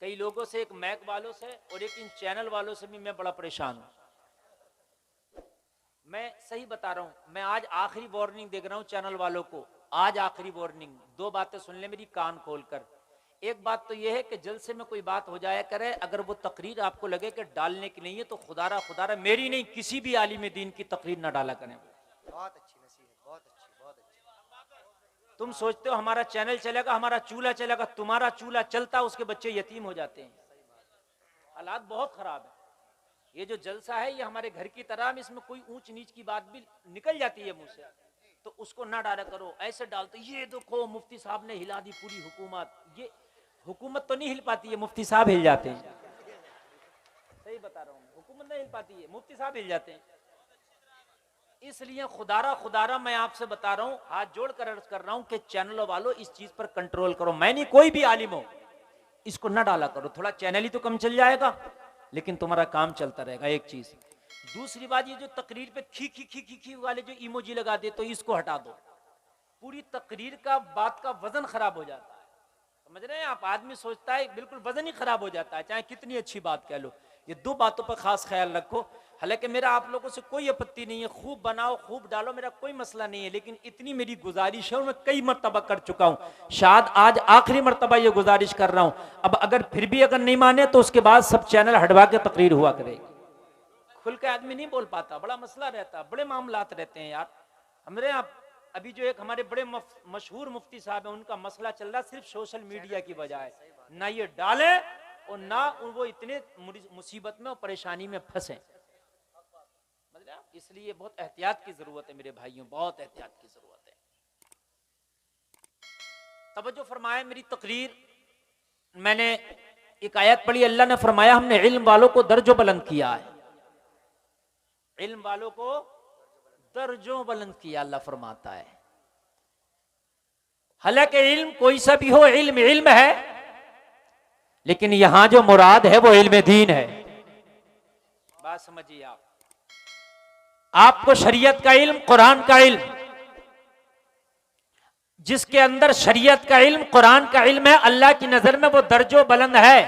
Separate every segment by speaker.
Speaker 1: कई लोगों से, एक मैक वालों से और एक इन चैनल वालों से भी मैं बड़ा परेशान हूं। मैं सही बता रहा हूं, मैं आज आखिरी वार्निंग दे रहा हूं चैनल वालों को, आज आखिरी वार्निंग। दो बातें सुन ले मेरी कान खोलकर। एक बात तो यह है कि जलसे में कोई बात हो जाया करे, अगर वो तकरीर आपको लगे कि डालने की नहीं है तो खुदारा मेरी नहीं, किसी भी आलिम दीन की तकरीर ना डाला करें।
Speaker 2: बहुत अच्छी नसीहत, बहुत अच्छी, बहुत अच्छी।
Speaker 1: तुम सोचते हो हमारा चैनल चलेगा, हमारा चूल्हा चलेगा, तुम्हारा चूल्हा चलता उसके बच्चे यतीम हो जाते हैं। हालात बहुत खराब है। ये जो जलसा है ये हमारे घर की तरह, इसमें कोई ऊंच नीच की बात भी निकल जाती है मुंह से, तो उसको ना डाला करो। ऐसे डालते ये देखो मुफ्ती साहब ने हिला दी पूरी हुकूमत। ये हुकूमत तो नहीं हिल पाती है, मुफ्ती साहब हिल जाते हैं। सही बता रहा हूँ, हुकूमत नहीं हिल पाती है, मुफ्ती साहब हिल जाते हैं। इसलिए खुदारा मैं आपसे बता रहा हूं, हाथ जोड़कर अर्ज कर रहा हूं कि चैनलों वालों इस चीज पर कंट्रोल करो। मैं नहीं, कोई भी आलिम हो, इसको ना डाला करो। थोड़ा चैनल ही तो कम चल जाएगा, लेकिन तुम्हारा काम चलता रहेगा। एक चीज। दूसरी बात, ये जो तकरीर पे खी खी खी खी खी वाले जो इमोजी लगा दे, तो इसको हटा दो। पूरी तकरीर का बात का वजन खराब हो जाता है। समझ रहे हैं आप? आदमी सोचता है बिल्कुल वजन ही खराब हो जाता है, चाहे कितनी अच्छी बात कह लो। ये दो बातों पर खास ख्याल रखो। हालांकि मेरा आप लोगों से कोई आपत्ति नहीं है, खूब बनाओ खूब डालो, मेरा कोई मसला नहीं है, लेकिन इतनी मेरी गुजारिश है और मैं कई मर्तबा कर चुका हूं, शायद आज आखिरी मर्तबा ये गुजारिश कर रहा हूं। अब अगर फिर भी अगर नहीं माने तो उसके बाद सब चैनल हटवा के तकरीर हुआ करेगी। खुल के आदमी नहीं बोल पाता, बड़ा मसला रहता, बड़े मामलात रहते हैं यार हमारे यहाँ। अभी जो एक हमारे बड़े मशहूर मुफ्ती साहब है, उनका मसला चल रहा सिर्फ सोशल मीडिया की बजाय, ना ये डाले और ना वो इतने मुसीबत में और परेशानी में फंसे। इसलिए बहुत एहतियात की जरूरत है मेरे भाइयों, बहुत एहतियात की जरूरत है। तवज्जो फरमाए मेरी तकरीर। मैंने एक आयत पढ़ी, अल्लाह ने फरमाया हमने इल्म वालों को दर्जों बुलंद किया है। इल्म वालों को दर्जों बुलंद किया, अल्लाह फरमाता है। हालांकि इल्म कोई सा भी हो, इल्म इल्म है, लेकिन यहां जो मुराद है वो इल्म दीन है। बात समझिए आप। आपको शरीयत का इल्म, कुरान का इल्म, जिसके अंदर शरीयत का इल्म, कुरान का इल्म है, अल्लाह की नजर में वो दर्जों बुलंद है।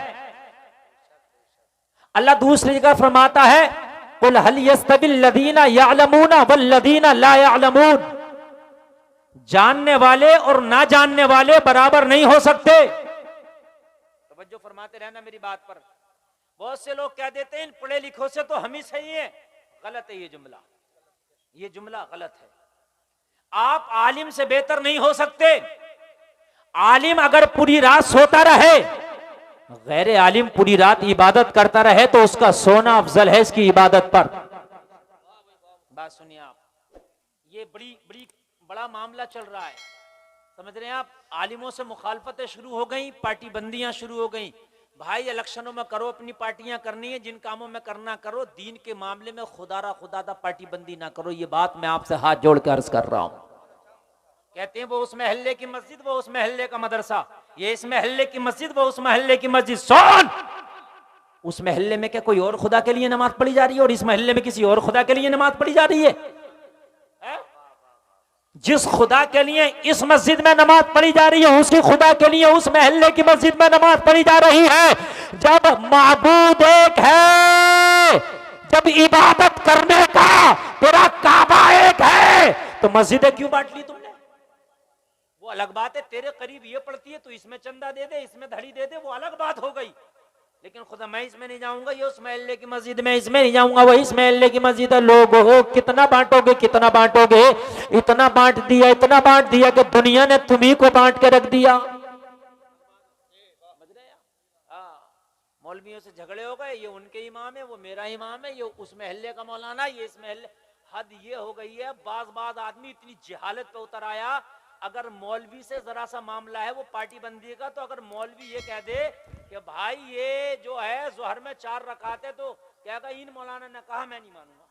Speaker 1: अल्लाह दूसरी जगह फरमाता है कुल हल यस्तविल लदीना यअलमूना वल लदीना ला यअलमून, जानने वाले और ना जानने वाले बराबर नहीं हो सकते। तवज्जो फरमाते रहना मेरी बात पर। बहुत से लोग कह देते हैं पढ़े लिखों से तो हम ही सही हैं। गलत है ये जुमला, ये जुमला गलत है। आप आलिम से बेहतर नहीं हो सकते। आलिम अगर पूरी रात सोता रहे, गैर आलिम पूरी रात इबादत करता रहे, तो उसका सोना अफजल है इसकी इबादत पर। बात सुनिए आप, ये बड़ा मामला चल रहा है, समझ रहे हैं आप? आलिमों से मुखालफतें शुरू हो गई, पार्टी बंदियां शुरू हो गई। भाई इलेक्शनों में करो, अपनी पार्टियां करनी है, जिन कामों में करना करो, दीन के मामले में खुदादा पार्टी बंदी ना करो। ये बात मैं आपसे हाथ जोड़ कर अर्ज कर रहा हूं। कहते हैं वो उस महल्ले की मस्जिद, वो उस महल्ले का मदरसा, ये इस महल्ले की मस्जिद, वो उस महल्ले की मस्जिद। सुन, उस महल्ले में क्या कोई और खुदा के लिए नमाज पढ़ी जा रही है और इस महल्ले में किसी और खुदा के लिए नमाज पढ़ी जा रही है? जिस खुदा के लिए इस मस्जिद में नमाज पढ़ी जा रही है, उसी खुदा के लिए उस महल्ले की मस्जिद में नमाज पढ़ी जा रही है। जब माबूद एक है, जब इबादत करने का तेरा काबा एक है, तो मस्जिदें क्यों बांट ली तुमने? वो अलग बात है, तेरे करीब ये पड़ती है तो इसमें चंदा दे दे, इसमें धड़ी दे दे, वो अलग बात हो गई। लेकिन खुदा मैं इसमें नहीं जाऊंगा, ये उस महल्ले की मस्जिद में, इसमें नहीं जाऊंगा, वही इस महल्ले की मस्जिद है। लोग हो कितना बांटोगे, कितना बांटोगे? इतना बांट दिया, इतना बांट दिया कि दुनिया ने तुम्ही को बांट के रख दिया। मौलवियों से झगड़े हो गए, ये उनके इमाम है, वो मेरा इमाम है, ये उस महल्ले का मौलाना, ये इस महल्ले। हद ये हो गई है, बाज आदमी इतनी जहालत पे उतर आया। अगर मौलवी से जरा सा मामला है वो पार्टी बंदी का, तो अगर मौलवी ये कह दे कि भाई ये जो है जोहर में 4 रकाते, तो कहेगा इन मौलाना ने कहा, मैं नहीं मानूंगा।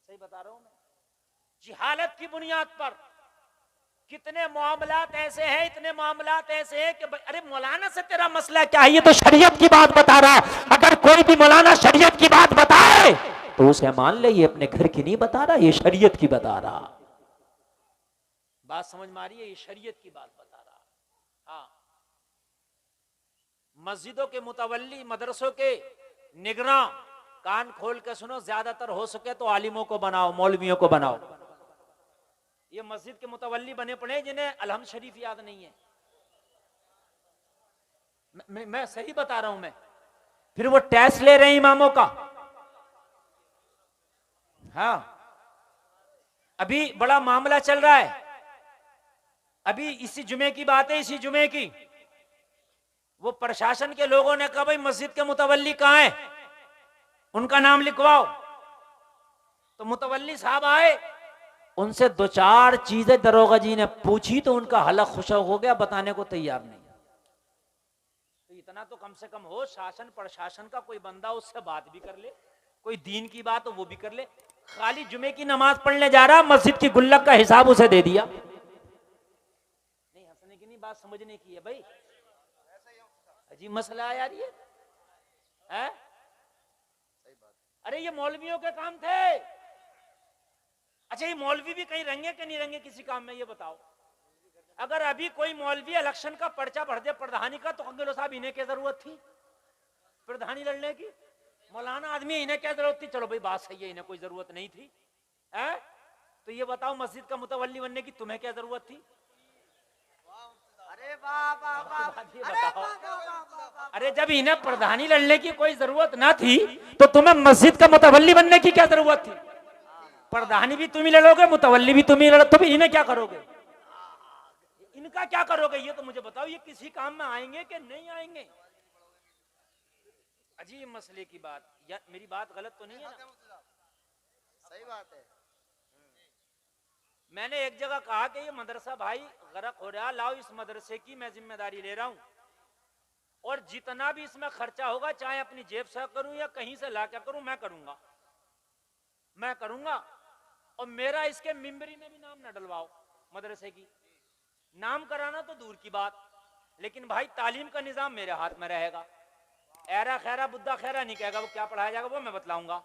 Speaker 1: सही बता रहा हूं मैं। जिहालत की बुनियाद पर कितने मामलात ऐसे हैं, इतने मामलात ऐसे हैं कि अरे मौलाना से तेरा मसला क्या है? ये तो शरीयत की बात बता रहा। अगर कोई भी मौलाना शरीयत की बात बताए तो उसे मान ले, ये अपने घर की नहीं बता रहा, ये शरीयत की बता रहा। बात समझ में आ रही है? ये शरीयत की बात बता रहा। हाँ, मस्जिदों के मुतवल्ली, मदरसों के निगरां, कान खोल के सुनो, ज्यादातर हो सके तो आलिमों को बनाओ, मौलवियों को बनाओ। ये मस्जिद के मुतवल्ली बने पड़े जिन्हें अलहम्द शरीफ याद नहीं है। मैं सही बता रहा हूं मैं। फिर वो टैक्स ले रहे हैं इमामों का। हाँ, अभी बड़ा मामला चल रहा है, अभी इसी जुमे की बात है, इसी जुमे की। वो प्रशासन के लोगों ने कहा भाई मस्जिद के मुतवल्ली कहां है, उनका नाम लिखवाओ। तो मुतवल्ली साहब आए, उनसे दो चार चीजें दरोगा जी ने पूछी तो उनका हलक खुशक हो गया, बताने को तैयार नहीं। तो इतना तो कम से कम हो, शासन प्रशासन का कोई बंदा उससे बात भी कर ले, कोई दीन की बात हो वो भी कर ले। खाली जुमे की नमाज पढ़ने जा रहा, मस्जिद की गुल्लक का हिसाब उसे दे दिया। नहीं, हंसने की नहीं, बात समझने की है भाई। अजीब मसला है यार ये है? अरे ये मौलवियों के काम थे। अच्छा, ये मौलवी भी कहीं रंगे कि नहीं रंगे किसी काम में, ये बताओ। अगर अभी कोई मौलवी इलेक्शन का पर्चा भर दे प्रधानी का, तो अंग्रेजों साहब इन्हें क्या जरूरत थी प्रधानी लड़ने की? मौलाना आदमी, इन्हें क्या जरूरत थी? चलो भाई बात सही है, इन्हें कोई जरूरत नहीं थी। तो ये बताओ मस्जिद का मुतवल्ली बनने की तुम्हें क्या जरूरत थी?
Speaker 2: अरे वाह वाह वाह,
Speaker 1: अरे जब इन्हें प्रधानी लड़ने की कोई जरूरत ना थी तो तुम्हें मस्जिद का मुतवल्ली बनने की क्या जरूरत थी? प्रधानी भी तुम ही लड़ोगे, मुतवल्ली भी तुम ही लड़ो, तो इन्हें क्या करोगे? इनका क्या करोगे ये तो मुझे बताओ। ये किसी काम में आएंगे कि नहीं आएंगे? अजीब मसले की बात। या मेरी बात गलत तो नहीं है ना?
Speaker 2: सही बात है।
Speaker 1: मैंने एक जगह कहा कि ये मदरसा भाई गरक हो रहा, लाओ इस मदरसे की मैं जिम्मेदारी ले रहा हूं, और जितना भी इसमें खर्चा होगा, चाहे अपनी जेब से करूं या कहीं से ला के करूं, मैं करूंगा। और मेरा इसके मिंबरी में भी नाम ना डलवाओ मदरसे की। नाम कराना तो दूर की बात, लेकिन भाई तालीम का निजाम मेरे हाथ में रहेगा। एरा खैरा बुद्धा खैरा नहीं कहेगा, वो क्या पढ़ाया जाएगा वो मैं बतलाऊंगा।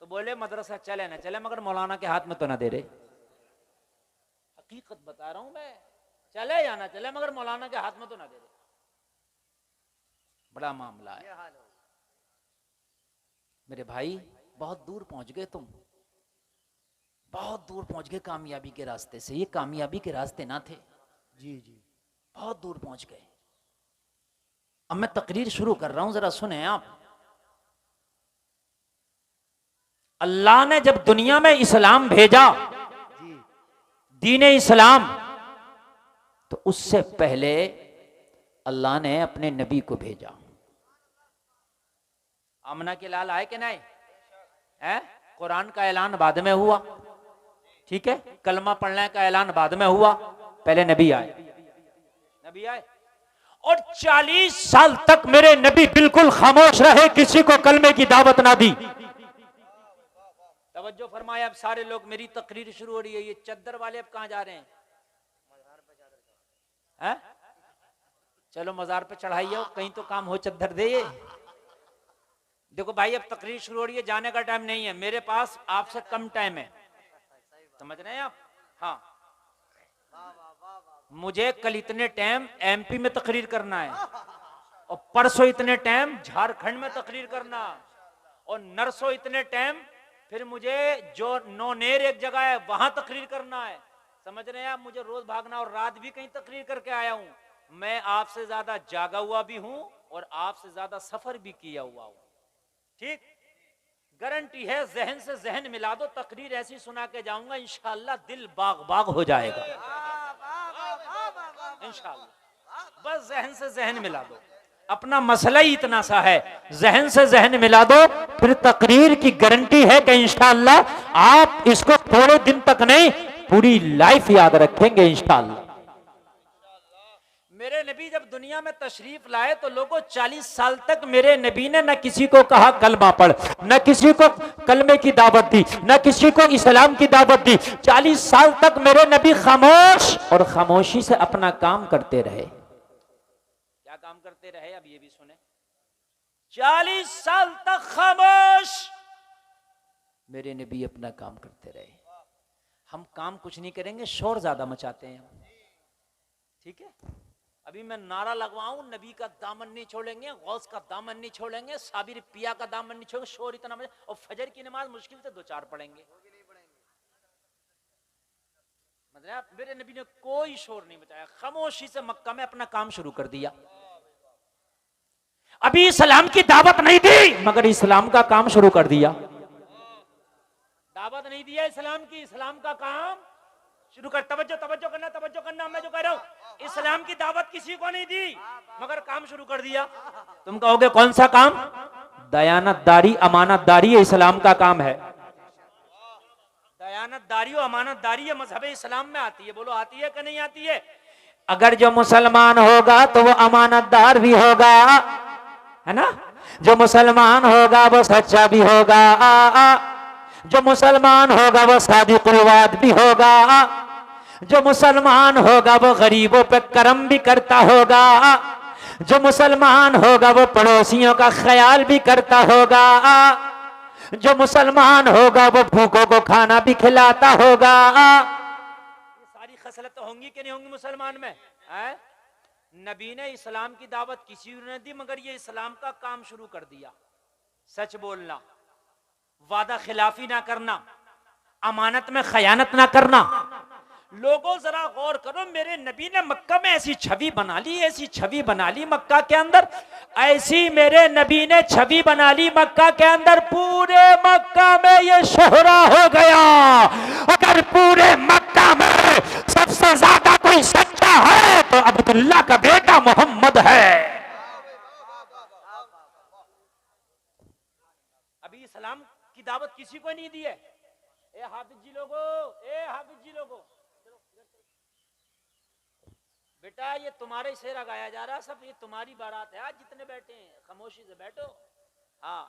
Speaker 1: तो बोले मदरसा चले ना चले, मगर मौलाना के हाथ में तो ना दे रहे। हकीकत बता रहा हूं मैं, चले या ना चले मगर मौलाना के हाथ में तो ना दे रहे। बड़ा मामला है मेरे भाई। बहुत दूर पहुंच गए तुम, बहुत दूर पहुंच गए कामयाबी के रास्ते से। ये कामयाबी के रास्ते ना थे
Speaker 2: जी जी,
Speaker 1: बहुत दूर पहुंच गए। अब मैं तकरीर शुरू कर रहा हूं, जरा सुने आप। अल्लाह ने जब दुनिया में इस्लाम भेजा, दीन इस्लाम, तो उससे पहले अल्लाह ने अपने नबी को भेजा। आमना के लाल आए कि नहीं? कुरान का ऐलान बाद में हुआ, ठीक है, कलमा पढ़ने का ऐलान बाद में हुआ, पहले नबी आए। और 40 साल तक मेरे नबी बिल्कुल खामोश रहे, किसी को कलमे की दावत ना दी। तवज्जो फरमाया। अब सारे लोग, मेरी तकरीर शुरू हो रही है, ये चद्दर वाले अब कहां जा रहे हैं? चलो मजार पे चढ़ाइए, कहीं तो काम हो, चद्दर दे। देखो भाई, अब तकरीर शुरू हो रही है, जाने का टाइम नहीं है, मेरे पास आपसे कम टाइम है, समझ रहे हैं आप? हाँ, मुझे कल इतने टाइम एमपी में तकरीर करना है, और परसों इतने टाइम झारखंड में तकरीर करना, और नरसों इतने टाइम फिर मुझे जो नौनेर एक जगह है वहां तकरीर करना है। समझ रहे हैं आप? मुझे रोज भागना, और रात भी कहीं तकरीर करके आया हूं। मैं आपसे ज्यादा जागा हुआ भी हूं और आपसे ज्यादा सफर भी किया हुआ हूं, ठीक? गारंटी है, जहन से जहन मिला दो, तकरीर ऐसी सुना के जाऊंगा इंशाअल्लाह दिल बाग बाग हो जाएगा इंशाअल्लाह। बस जहन से जहन मिला दो, अपना मसला ही इतना सा है, जहन से जहन मिला दो, फिर तकरीर की गारंटी है कि इंशाअल्लाह आप इसको थोड़े दिन तक नहीं, पूरी लाइफ याद रखेंगे इंशाअल्लाह। मेरे नबी जब दुनिया में तशरीफ लाए तो लोगों 40 साल तक मेरे नबी ने न किसी को कहा कलमा पढ़, न किसी को कलमे की दावत दी, न किसी को इस्लाम की दावत दी। 40 साल तक मेरे नबी खामोश और खामोशी से अपना काम करते रहे। क्या काम करते रहे? अब ये भी सुने। 40 साल तक खामोश मेरे नबी अपना काम करते रहे। हम काम कुछ नहीं करेंगे, शोर ज्यादा मचाते हैं, ठीक है? अभी मैं नारा लगवाऊं, नबी का दामन नहीं छोड़ेंगे, गौस का दामन नहीं छोड़ेंगे, साबिर पिया का दामन नहीं छोड़ेंगे, शोर इतना और फजर की नमाज मुश्किल से 2-4 पढ़ेंगे। मतलब मेरे नबी ने कोई शोर नहीं मचाया, खामोशी से मक्का में अपना काम शुरू कर दिया। अभी इस्लाम की दावत नहीं दी मगर इस्लाम का काम शुरू कर दिया। दावत नहीं दिया इस्लाम की, इस्लाम का काम शुरू कर। तवज्जो करना, मैं जो कह रहा हूं, इस्लाम की दावत किसी को नहीं दी मगर काम शुरू कर दिया। तुम कहोगे कौन सा काम? दयानतदारी, अमानतदारी इस्लाम का काम है। दयानतदारी और अमानतदारी ये मजहब इस्लाम में आती है। बोलो आती है कि नहीं आती है? अगर जो मुसलमान होगा तो वो अमानतदार भी होगा, है ना? जो मुसलमान होगा वो सच्चा भी होगा, जो मुसलमान होगा वो सादिकुल वाद भी होगा, जो मुसलमान होगा वो गरीबों पे करम भी करता होगा, जो मुसलमान होगा वो पड़ोसियों का ख्याल भी करता होगा, जो मुसलमान होगा वो भूखों को खाना भी खिलाता होगा। ये सारी खसलत होंगी कि नहीं होंगी मुसलमान में? है? नबी ने इस्लाम की दावत किसी ने दी मगर ये इस्लाम का काम शुरू कर दिया। सच बोलना, वादा खिलाफी ना करना, अमानत में खयानत ना करना। लोगों जरा गौर करो, मेरे नबी ने मक्का में ऐसी छवि बना ली, ऐसी छवि बना ली मक्का के अंदर, ऐसी मेरे नबी ने छवि बना ली मक्का के अंदर, पूरे मक्का में ये शोहरा हो गया। अगर पूरे मक्का में सबसे ज्यादा कोई सच्चा है तो अब्दुल्ला का बेटा मोहम्मद है। अभी इस्लाम की दावत किसी को नहीं दी है। ए हाफिज जी लोगो, बेटा ये तुम्हारे शेरा गाया जा रहा, सब ये तुम्हारी बारात है। आज जितने बैठे हैं खामोशी से बैठो। हाँ,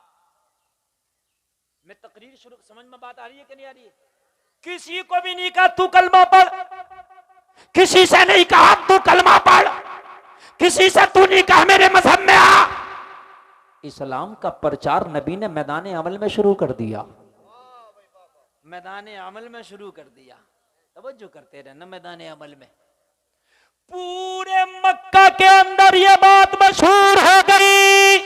Speaker 1: मैं तकरीर शुरू, समझ में बात आ रही है कि नहीं आ रही है? किसी को भी नहीं कहा तू कलमा पढ़, किसी से नहीं कहा तू कलमा पढ़, किसी से तू नहीं कहा मेरे मजहब में आ। इस्लाम का प्रचार नबी ने मैदान अमल में शुरू कर दिया। मैदान अमल में शुरू कर दिया। तवज्जो करते रहना, मैदान अमल में पूरे मक्का के अंदर ये बात मशहूर हो गई,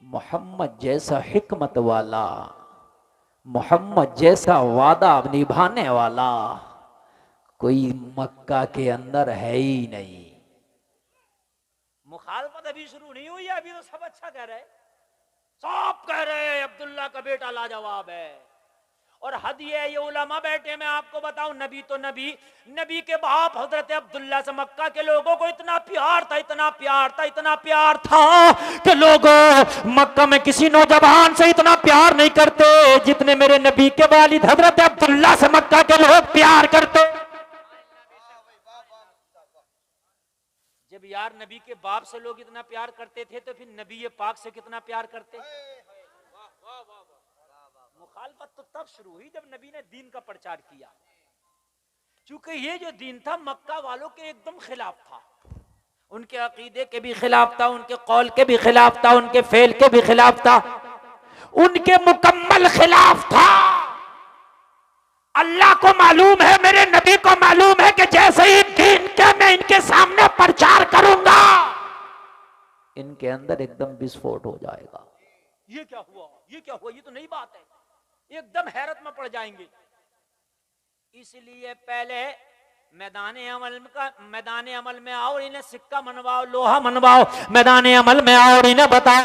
Speaker 1: मोहम्मद जैसा हिकमत वाला, मोहम्मद जैसा वादा निभाने वाला कोई मक्का के अंदर है ही नहीं। मुखालफत अभी शुरू नहीं हुई है, अभी तो सब अच्छा कह रहे, सब कह रहे अब्दुल्ला का बेटा लाजवाब है। और हद ये उलमा बैठे, मैं आपको बताऊं, नबी तो नबी के बाप हजरत अब्दुल्ला से मक्का के लोगों को इतना प्यार था, इतना प्यार था कि लोगों मक्का में किसी नौजवान से इतना प्यार नहीं करते जितने मेरे नबी के वालिद हजरत अब्दुल्ला से मक्का के लोग प्यार करते। जब यार नबी के बाप से लोग इतना प्यार करते थे तो फिर नबी पाक से कितना प्यार करते। मुखालफत तो तब शुरू हुई जब नबी ने दीन का प्रचार किया, क्योंकि ये जो दीन था मक्का वालों के एकदम खिलाफ था, उनके अकीदे के भी खिलाफ था, उनके कौल के भी खिलाफ था, उनके फेल के भी खिलाफ था, उनके मुकम्मल खिलाफ था। अल्लाह को मालूम है, मेरे नबी को मालूम है कि जैसे ही दीन के मैं इनके सामने प्रचार करूंगा इनके अंदर एकदम विस्फोट हो जाएगा। ये क्या हुआ, ये तो नई बात है, एकदम हैरत में पड़ जाएंगे। इसलिए पहले मैदान अमल में आओ, इन्हें सिक्का मनवाओ, लोहा मनवाओ, मैदान अमल में आओ और इन्हें बताओ